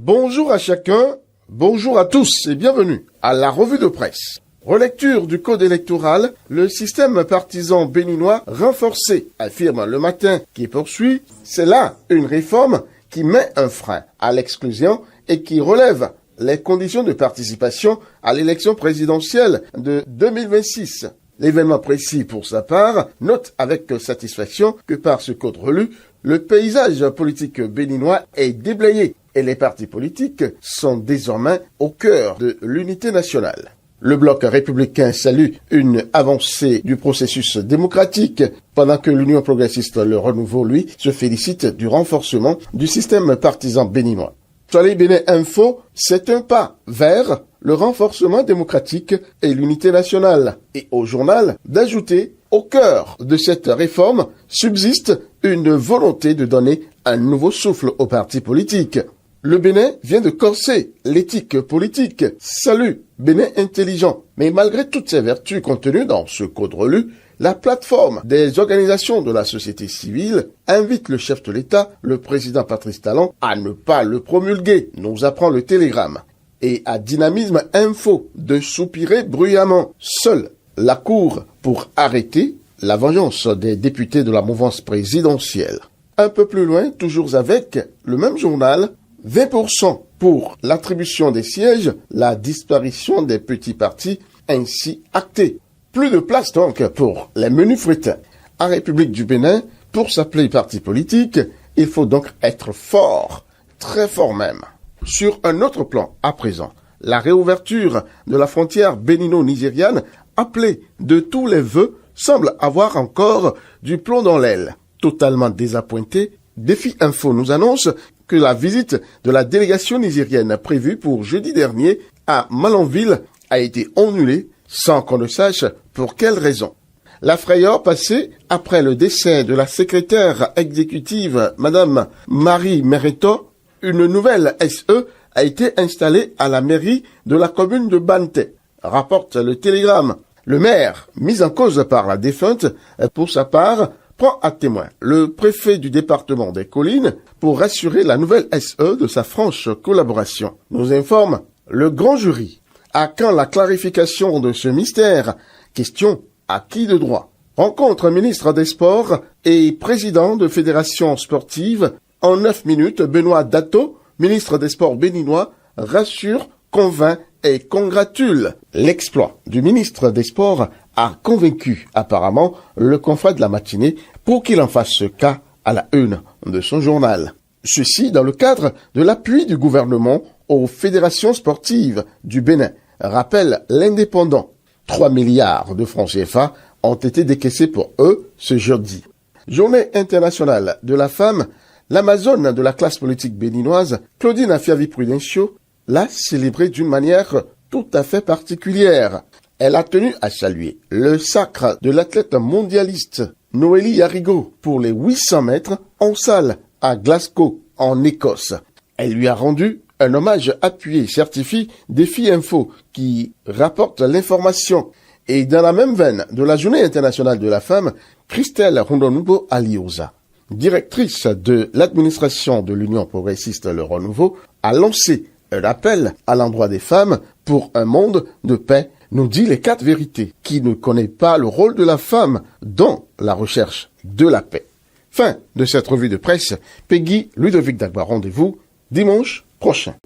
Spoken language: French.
Bonjour à chacun, bonjour à tous et bienvenue à la revue de presse. Relecture du code électoral, le système partisan béninois renforcé, affirme Le Matin qui poursuit, c'est là une réforme qui met un frein à l'exclusion et qui relève les conditions de participation à l'élection présidentielle de 2026. L'événement précis, pour sa part, note avec satisfaction que par ce code relu, le paysage politique béninois est déblayé et les partis politiques sont désormais au cœur de l'unité nationale. Le bloc républicain salue une avancée du processus démocratique, pendant que l'Union progressiste Le Renouveau, lui, se félicite du renforcement du système partisan béninois. Soleil Bénin Info, c'est un pas vers le renforcement démocratique et l'unité nationale. Et au journal, d'ajouter, au cœur de cette réforme subsiste une volonté de donner un nouveau souffle aux partis politiques. Le Bénin vient de corser l'éthique politique. Salut, Bénin intelligent. Mais malgré toutes ces vertus contenues dans ce code relu, la plateforme des organisations de la société civile invite le chef de l'État, le président Patrice Talon, à ne pas le promulguer, nous apprend le Télégramme. Et à Dynamisme Info de soupirer bruyamment. Seule la Cour pour arrêter la vengeance des députés de la mouvance présidentielle. Un peu plus loin, toujours avec le même journal, 20% pour l'attribution des sièges, la disparition des petits partis ainsi actée. Plus de place donc pour les menus frétins. En République du Bénin, pour s'appeler parti politique, il faut donc être fort, très fort même. Sur un autre plan, à présent, la réouverture de la frontière bénino-nigériane, appelée de tous les vœux, semble avoir encore du plomb dans l'aile. Totalement désappointé, Défi Info nous annonce que la visite de la délégation nigérienne prévue pour jeudi dernier à Malanville a été annulée sans qu'on ne sache pour quelle raison. La frayeur passée après le décès de la secrétaire exécutive Madame Marie Mereto, une nouvelle SE a été installée à la mairie de la commune de Banté, rapporte le Télégramme. Le maire, mis en cause par la défunte, pour sa part, prend à témoin le préfet du département des Collines pour rassurer la nouvelle SE de sa franche collaboration. Nous informe le grand jury. À quand la clarification de ce mystère? Question, à qui de droit? Rencontre ministre des Sports et président de fédération sportive. En 9 minutes, Benoît Dato, ministre des Sports béninois, rassure, convainc et congratule. L'exploit du ministre des Sports a convaincu apparemment le confrère de la matinée pour qu'il en fasse cas à la une de son journal. Ceci dans le cadre de l'appui du gouvernement aux fédérations sportives du Bénin, rappelle l'Indépendant. 3 milliards de francs CFA ont été décaissés pour eux ce jeudi. Journée internationale de la femme, l'Amazone de la classe politique béninoise, Claudine Afiavi-Prudencio, l'a célébrée d'une manière tout à fait particulière. Elle a tenu à saluer le sacre de l'athlète mondialiste Noélie Yarrigo pour les 800 mètres en salle à Glasgow, en Écosse. Elle lui a rendu un hommage appuyé, certifie Défi Info, qui rapporte l'information. Et dans la même veine de la Journée internationale de la femme, Christelle Rondonubo Alioza, directrice de l'administration de l'Union progressiste Le Renouveau, a lancé un appel à l'endroit des femmes pour un monde de paix, nous dit les 4 vérités, qui ne connaît pas le rôle de la femme dans la recherche de la paix. Fin de cette revue de presse. Peggy Ludovic Dagba, rendez-vous dimanche prochain.